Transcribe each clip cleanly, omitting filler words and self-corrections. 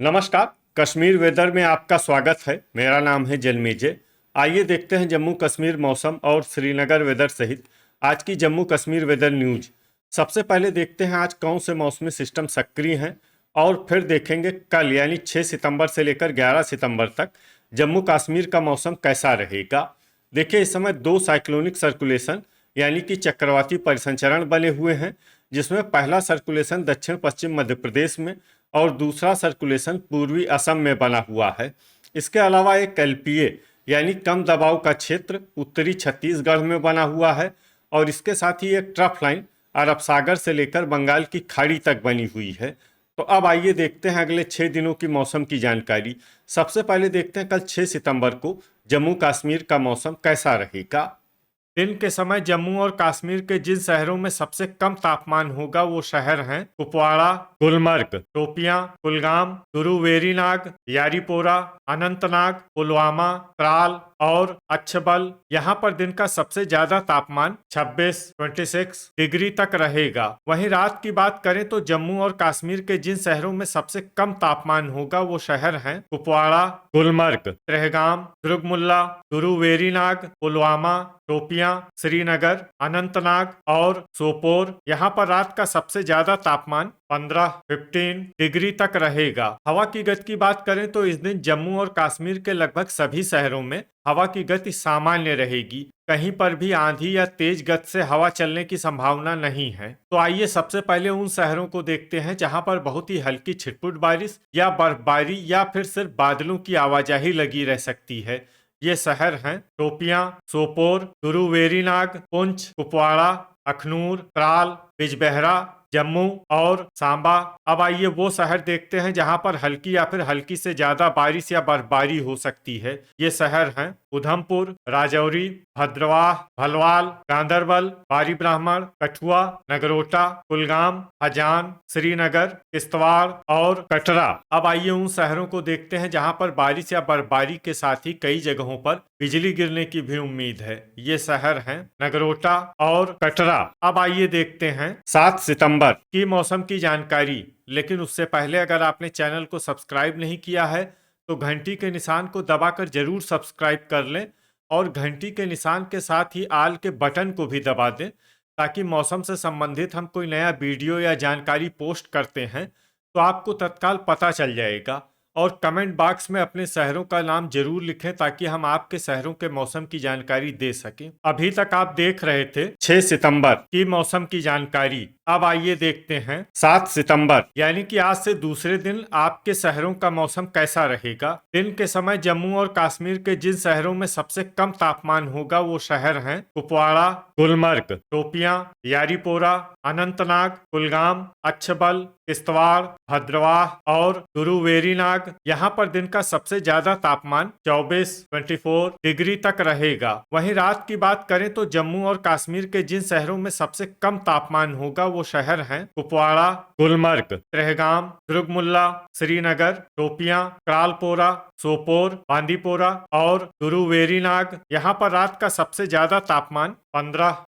नमस्कार। कश्मीर वेदर में आपका स्वागत है। मेरा नाम है जलमेजे। आइए देखते हैं जम्मू कश्मीर मौसम और श्रीनगर वेदर सहित आज की जम्मू कश्मीर वेदर न्यूज। सबसे पहले देखते हैं आज कौन से मौसमी सिस्टम सक्रिय हैं और फिर देखेंगे कल यानी 6 सितंबर से लेकर 11 सितंबर तक जम्मू कश्मीर का मौसम कैसा रहेगा। देखिए, इस समय दो साइक्लोनिक सर्कुलेशन यानी कि चक्रवाती परिसंचरण बने हुए हैं, जिसमें पहला सर्कुलेशन दक्षिण पश्चिम मध्य प्रदेश में और दूसरा सर्कुलेशन पूर्वी असम में बना हुआ है। इसके अलावा एक एलपीए यानी कम दबाव का क्षेत्र उत्तरी छत्तीसगढ़ में बना हुआ है और इसके साथ ही एक ट्रफ लाइन अरब सागर से लेकर बंगाल की खाड़ी तक बनी हुई है। तो अब आइए देखते हैं अगले 6 दिनों की मौसम की जानकारी। सबसे पहले देखते हैं कल 6 सितंबर को जम्मू कश्मीर का मौसम कैसा रहेगा। दिन के समय जम्मू और कश्मीर के जिन शहरों में सबसे कम तापमान होगा वो शहर हैं कुपवाड़ा, गुलमर्ग, शोपियां, कुलगाम, गुरु वेरीनाग, यारीपोरा, अनंतनाग, पुलवामा, त्राल और अच्छबल। यहाँ पर दिन का सबसे ज्यादा तापमान 26 डिग्री तक रहेगा। वहीं रात की बात करें तो जम्मू और कश्मीर के जिन शहरों में सबसे कम तापमान होगा वो शहर हैं कुपवाड़ा, गुलमर्ग, त्रेहगाम, दुर्गमुल्ला, गुरु वेरीनाग, पुलवामा, शोपियां, श्रीनगर, अनंतनाग और सोपोर। यहाँ पर रात का सबसे ज्यादा तापमान 15 डिग्री तक रहेगा। हवा की गति की बात करें तो इस दिन जम्मू और कश्मीर के लगभग सभी शहरों में हवा की गति सामान्य रहेगी। कहीं पर भी आंधी या तेज गति से हवा चलने की संभावना नहीं है। तो आइए सबसे पहले उन शहरों को देखते हैं जहां पर बहुत ही हल्की छिटपुट बारिश या बर्फबारी या फिर सिर्फ बादलों की आवाजाही लगी रह सकती है। ये शहर हैं शोपियां, सोपोर, गुरु वेरीनाग, पुंछ, कुपवाड़ा, अखनूर, त्राल, बिजबेहरा, जम्मू और सांबा। अब आइए वो शहर देखते हैं जहां पर हल्की या फिर हल्की से ज्यादा बारिश या बर्फबारी हो सकती है। ये शहर हैं उधमपुर, राजौरी, भद्रवाह, भलवाल, गांधरबल, बारी ब्राह्मण, कठुआ, नगरोटा, कुलगाम, हजान, श्रीनगर, किश्तवाड़ और कटरा। अब आइए उन शहरों को देखते हैं जहां पर बारिश या बर्फबारी के साथ ही कई जगहों पर बिजली गिरने की भी उम्मीद है। ये शहर हैं नगरोटा और कटरा। अब आइए देखते हैं 7 सितंबर की मौसम की जानकारी। लेकिन उससे पहले अगर आपने चैनल को सब्सक्राइब नहीं किया है तो घंटी के निशान को दबाकर जरूर सब्सक्राइब कर लें और घंटी के निशान के साथ ही आल के बटन को भी दबा दें, ताकि मौसम से संबंधित हम कोई नया वीडियो या जानकारी पोस्ट करते हैं तो आपको तत्काल पता चल जाएगा। और कमेंट बॉक्स में अपने शहरों का नाम जरूर लिखें ताकि हम आपके शहरों के मौसम की जानकारी दे सकें। अभी तक आप देख रहे थे 6 सितंबर की मौसम की जानकारी। अब आइए देखते हैं 7 सितंबर यानी कि आज से दूसरे दिन आपके शहरों का मौसम कैसा रहेगा। दिन के समय जम्मू और कश्मीर के जिन शहरों में सबसे कम तापमान होगा वो शहर हैं कुपवाड़ा, गुलमर्ग, शोपियां, यारीपोरा, अनंतनाग, कुलगाम, अच्छबल, किश्तवाड़, भद्रवाह और गुरु वेरीनाग। यहाँ पर दिन का सबसे ज्यादा तापमान 24 डिग्री तक रहेगा। वहीं रात की बात करें तो जम्मू और कश्मीर के जिन शहरों में सबसे कम तापमान होगा वो शहर हैं कुपवाड़ा, गुलमर्ग, त्रेहगाम, दुर्गमुल्ला, श्रीनगर, शोपियां, क्रालपोरा, सोपोर, बांदीपोरा और गुरु वेरीनाग। यहाँ पर रात का सबसे ज्यादा तापमान 15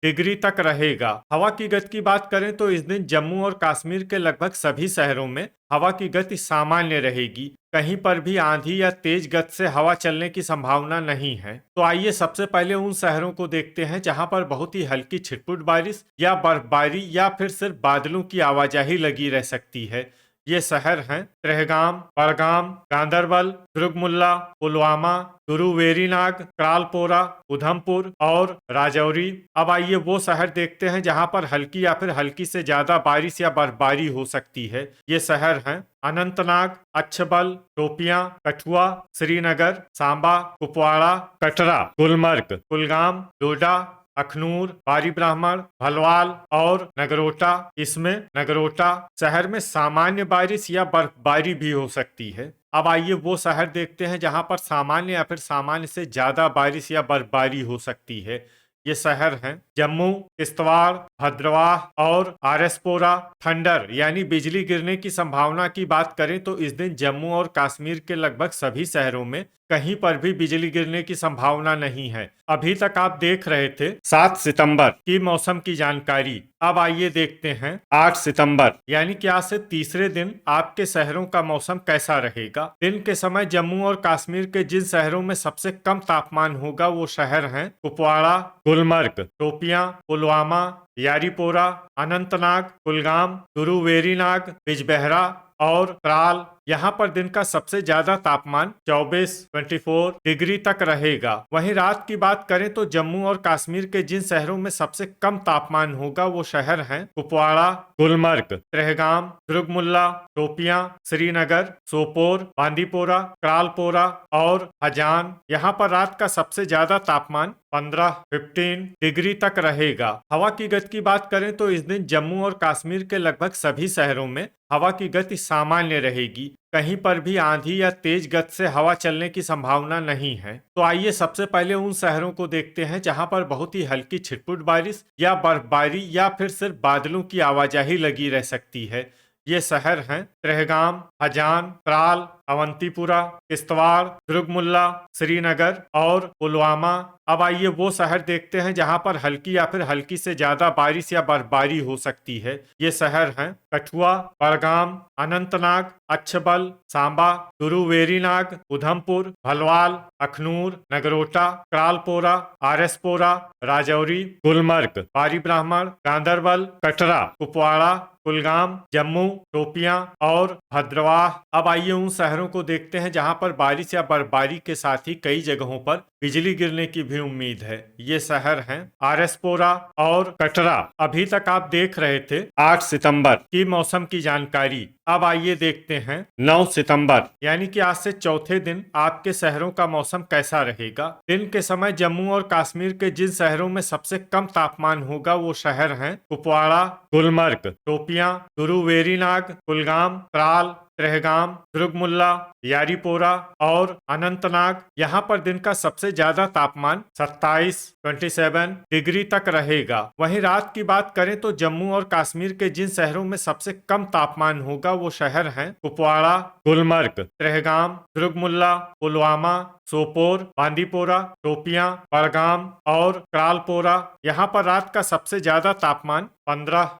डिग्री तक रहेगा। हवा की गति की बात करें तो इस दिन जम्मू और कश्मीर के लगभग सभी शहरों में हवा की गति सामान्य रहेगी। कहीं पर भी आंधी या तेज गति से हवा चलने की संभावना नहीं है। तो आइए सबसे पहले उन शहरों को देखते हैं जहां पर बहुत ही हल्की छिटपुट बारिश या बर्फबारी या फिर सिर्फ बादलों की आवाजाही लगी रह सकती है। ये शहर हैं त्रेहगाम, बड़गाम, गांधरबल, दुर्गमुल्ला, पुलवामा, गुरु वेरीनाग, क्रालपोरा, उधमपुर और राजौरी। अब आइए वो शहर देखते हैं जहां पर हल्की या फिर हल्की से ज्यादा बारिश या बर्फबारी हो सकती है। ये शहर हैं अनंतनाग, अच्छबल, शोपियां, कठुआ, श्रीनगर, सांबा, कुपवाड़ा, कटरा, गुलमर्ग, कुलगाम, डोडा, अखनूर, बारी ब्राह्मण, भलवाल और नगरोटा। इसमें नगरोटा शहर में सामान्य बारिश या बर्फबारी भी हो सकती है। अब आइए वो शहर देखते हैं जहां पर सामान्य या फिर सामान्य से ज्यादा बारिश या बर्फबारी हो सकती है। ये शहर हैं जम्मू, किश्तवाड़, भद्रवाह और आरएसपुरा। थंडर यानी बिजली गिरने की संभावना की बात करें तो इस दिन जम्मू और कश्मीर के लगभग सभी शहरों में कहीं पर भी बिजली गिरने की संभावना नहीं है। अभी तक आप देख रहे थे 7 सितंबर की मौसम की जानकारी। अब आइए देखते हैं 8 सितंबर यानी कि आज से तीसरे दिन आपके शहरों का मौसम कैसा रहेगा। दिन के समय जम्मू और कश्मीर के जिन शहरों में सबसे कम तापमान होगा वो शहर हैं कुपवाड़ा, गुलमर्ग, शोपियां, पुलवामा, यारीपोरा, अनंतनाग, कुलगाम, गुरुवेरीनाग, बिजबेहरा और त्राल। यहाँ पर दिन का सबसे ज्यादा तापमान 24 डिग्री तक रहेगा। वहीं रात की बात करें तो जम्मू और कश्मीर के जिन शहरों में सबसे कम तापमान होगा वो शहर हैं कुपवाड़ा, गुलमर्ग, त्रेहगाम, दुर्गमुल्ला, शोपियां, श्रीनगर, सोपोर, बांदीपोरा, त्रालपोरा और हजान। यहाँ पर रात का सबसे ज्यादा तापमान 15 डिग्री तक रहेगा। हवा की गति की बात करें तो इस दिन जम्मू और कश्मीर के लगभग सभी शहरों में हवा की गति सामान्य रहेगी। कहीं पर भी आंधी या तेज गति से हवा चलने की संभावना नहीं है। तो आइए सबसे पहले उन शहरों को देखते हैं जहां पर बहुत ही हल्की छिटपुट बारिश या बर्फबारी या फिर सिर्फ बादलों की आवाजाही लगी रह सकती है। ये शहर हैं त्रेहगाम, हजान, त्राल, अवंतीपुरा, किश्तवाड़, दुर्गमुल्ला, श्रीनगर और पुलवामा। अब आइए वो शहर देखते हैं जहां पर हल्की या फिर हल्की से ज्यादा बारिश या बर्फबारी हो सकती है। ये शहर हैं कठुआ, बड़गाम, अनंतनाग, अच्छबल, सांबा, गुरुवेरीनाग, उधमपुर, भलवाल, अखनूर, नगरोटा, त्रालपोरा, आरएसपोरा, राजौरी, गुलमर्ग, पारी ब्राह्मण, गांदरबल, कटरा, कुपवाड़ा, कुलगाम, जम्मू, शोपियां और भद्रवाह। अब आइए उन शहरों को देखते हैं जहां पर बारिश या बर्फबारी के साथ ही कई जगहों पर बिजली गिरने की भी उम्मीद है। ये शहर हैं आरएसपुरा और कटरा। अभी तक आप देख रहे थे 8 सितंबर की मौसम की जानकारी। अब आइए देखते हैं 9 सितंबर यानी कि आज से चौथे दिन आपके शहरों का मौसम कैसा रहेगा। दिन के समय जम्मू और कश्मीर के जिन शहरों में सबसे कम तापमान होगा वो शहर हैं कुपवाड़ा, गुलमर्ग, शोपियां, गुरुवेरीनाग, कुलगाम, त्राल, त्रेहगाम, दुर्गमुल्ला, यारीपोरा और अनंतनाग। यहाँ पर दिन का सबसे ज्यादा तापमान 27 डिग्री तक रहेगा। वहीं रात की बात करें तो जम्मू और कश्मीर के जिन शहरों में सबसे कम तापमान होगा वो शहर हैं कुपवाड़ा, गुलमर्ग, त्रेहगाम, दुर्गमुल्ला, पुलवामा, सोपोर, बांदीपोरा, शोपियां, बड़गाम और त्रालपोरा। यहाँ पर रात का सबसे ज्यादा तापमान 15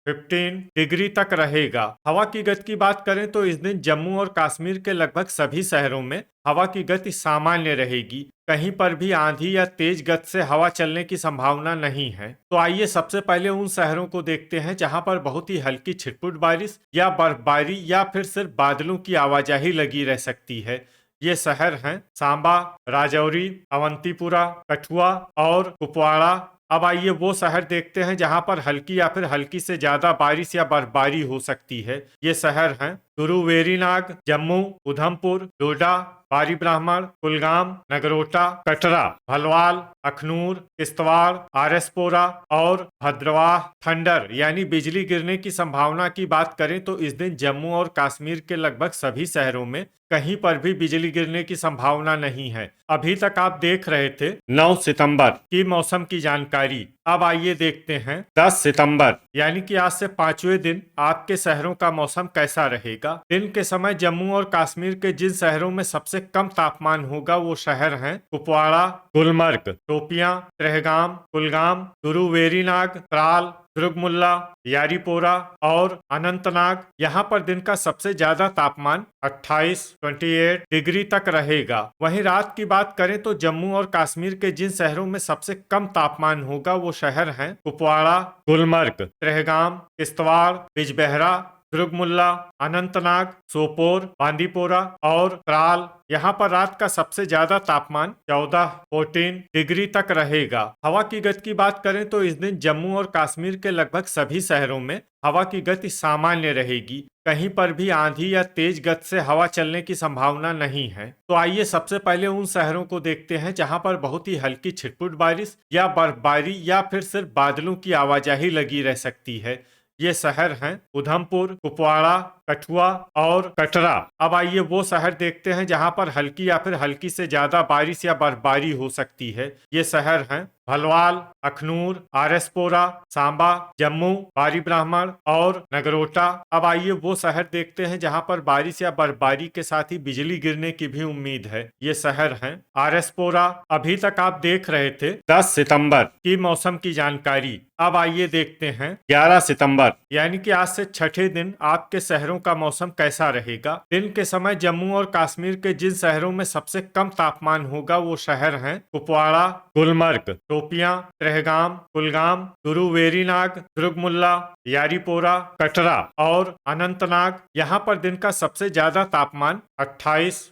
डिग्री तक रहेगा। हवा की गति की बात करें तो इस दिन जम्मू और कश्मीर के लगभग सभी शहरों में हवा की गति सामान्य रहेगी। कहीं पर भी आंधी या तेज गति से हवा चलने की संभावना नहीं है। तो आइए सबसे पहले उन शहरों को देखते हैं जहां पर बहुत ही हल्की छिटपुट बारिश या बर्फबारी या फिर सिर्फ बादलों की आवाजाही लगी रह सकती है। ये शहर हैं सांबा, राजौरी, अवंतीपुरा, कठुआ और कुपवाड़ा। अब आइए वो शहर देखते हैं जहां पर हल्की या फिर हल्की से ज्यादा बारिश या बर्फबारी हो सकती है। ये शहर हैं गुरुवेरीनाग, जम्मू, उधमपुर, डोडा, पारी ब्राह्मण, कुलगाम, नगरोटा, कटरा, भलवाल, अखनूर, किश्तवाड़, आरएसपुरा और भद्रवाह। थंडर यानी बिजली गिरने की संभावना की बात करें तो इस दिन जम्मू और कश्मीर के लगभग सभी शहरों में कहीं पर भी बिजली गिरने की संभावना नहीं है। अभी तक आप देख रहे थे 9 सितंबर की मौसम की जानकारी। अब आइए देखते हैं 10 सितंबर यानी कि आज से 5वें दिन आपके शहरों का मौसम कैसा रहेगा। दिन के समय जम्मू और कश्मीर के जिन शहरों में सबसे कम तापमान होगा वो शहर हैं कुपवाड़ा, गुलमर्ग, शोपियां, त्रेहगाम, कुलगाम, गुरुवेरीनाग, त्राल, दुर्गमुल्ला, यारीपोरा और अनंतनाग। यहाँ पर दिन का सबसे ज्यादा तापमान 28 डिग्री तक रहेगा। वहीं रात की बात करें तो जम्मू और कश्मीर के जिन शहरों में सबसे कम तापमान होगा वो शहर हैं कुपवाड़ा, गुलमर्ग, त्रेहगाम, किश्तवाड़, बिजबेहरा, दुर्गमुल्ला, अनंतनाग, सोपोर, बांदीपोरा और त्राल। यहाँ पर रात का सबसे ज्यादा तापमान 14 डिग्री तक रहेगा। हवा की गति की बात करें तो इस दिन जम्मू और कश्मीर के लगभग सभी शहरों में हवा की गति सामान्य रहेगी। कहीं पर भी आंधी या तेज गति से हवा चलने की संभावना नहीं है। तो आइए सबसे पहले उन शहरों को देखते हैं जहां पर बहुत ही हल्की छिटपुट बारिश या बर्फबारी या फिर सिर्फ बादलों की आवाजाही लगी रह सकती है। ये शहर हैं उधमपुर, कुपवाड़ा, कठुआ और कटरा। अब आइए वो शहर देखते हैं जहां पर हल्की या फिर हल्की से ज्यादा बारिश या बर्फबारी हो सकती है। ये शहर हैं भलवाल, अखनूर, आरएसपोरा, सांबा, जम्मू, बारी ब्राह्मण और नगरोटा। अब आइए वो शहर देखते हैं जहां पर बारिश या बर्फबारी के साथ ही बिजली गिरने की भी उम्मीद है। ये शहर हैं आरएसपोरा। अभी तक आप देख रहे थे 10 सितंबर की मौसम की जानकारी। अब आइए देखते हैं 11 सितंबर यानी कि आज से छठे दिन आपके शहरों का मौसम कैसा रहेगा। दिन के समय जम्मू और कश्मीर के जिन शहरों में सबसे कम तापमान होगा वो शहर हैं कुपवाड़ा, गुलमर्ग, शोपियां, ट्रहगाम, कुलगाम, गुरु वेरीनाग, दुर्गमुल्ला, यारीपोरा, कटरा और अनंतनाग। यहाँ पर दिन का सबसे ज्यादा तापमान 28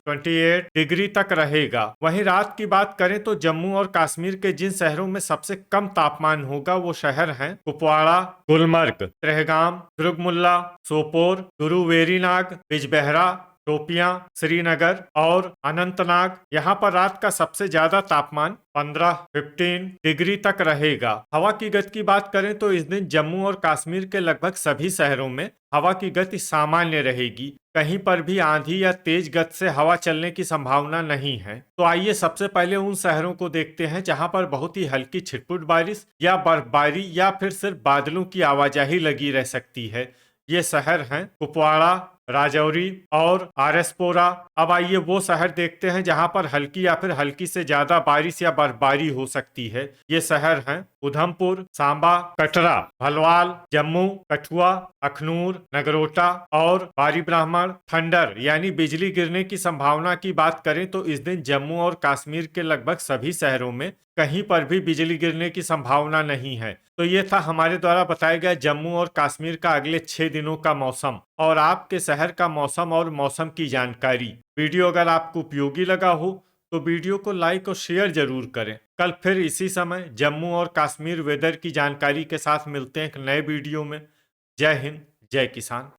डिग्री तक रहेगा। वहीं रात की बात करें तो जम्मू और कश्मीर के जिन शहरों में सबसे कम तापमान होगा वो शहर हैं कुपवाड़ा, गुलमर्ग, ट्रहगाम, दुर्गमुल्ला, सोपोर, गुरु वेरीनाग, बिजबहरा, शोपियां, श्रीनगर और अनंतनाग। यहाँ पर रात का सबसे ज्यादा तापमान 15 डिग्री तक रहेगा। हवा की गति की बात करें तो इस दिन जम्मू और कश्मीर के लगभग सभी शहरों में हवा की गति सामान्य रहेगी। कहीं पर भी आंधी या तेज गति से हवा चलने की संभावना नहीं है। तो आइए सबसे पहले उन शहरों को देखते हैं जहां पर बहुत ही हल्की छिटपुट बारिश या बर्फबारी या फिर सिर्फ बादलों की आवाजाही लगी रह सकती है। ये शहर हैं कुपवाड़ा, राजौरी और आरएसपोरा। अब आइए वो शहर देखते हैं जहां पर हल्की या फिर हल्की से ज्यादा बारिश या बर्फबारी हो सकती है। ये शहर हैं उधमपुर, सांबा, कटरा, भलवाल, जम्मू, कठुआ, अखनूर, नगरोटा और बारी ब्राह्मण। थंडर यानी बिजली गिरने की संभावना की बात करें तो इस दिन जम्मू और कश्मीर के लगभग सभी शहरों में कहीं पर भी बिजली गिरने की संभावना नहीं है। तो ये था हमारे द्वारा बताया गया जम्मू और कश्मीर का अगले 6 दिनों का मौसम और आपके शहर का मौसम और मौसम की जानकारी। वीडियो अगर आपको उपयोगी लगा हो तो वीडियो को लाइक और शेयर जरूर करें। कल फिर इसी समय जम्मू और कश्मीर वेदर की जानकारी के साथ मिलते हैं एक नए वीडियो में। जय हिंद, जय किसान।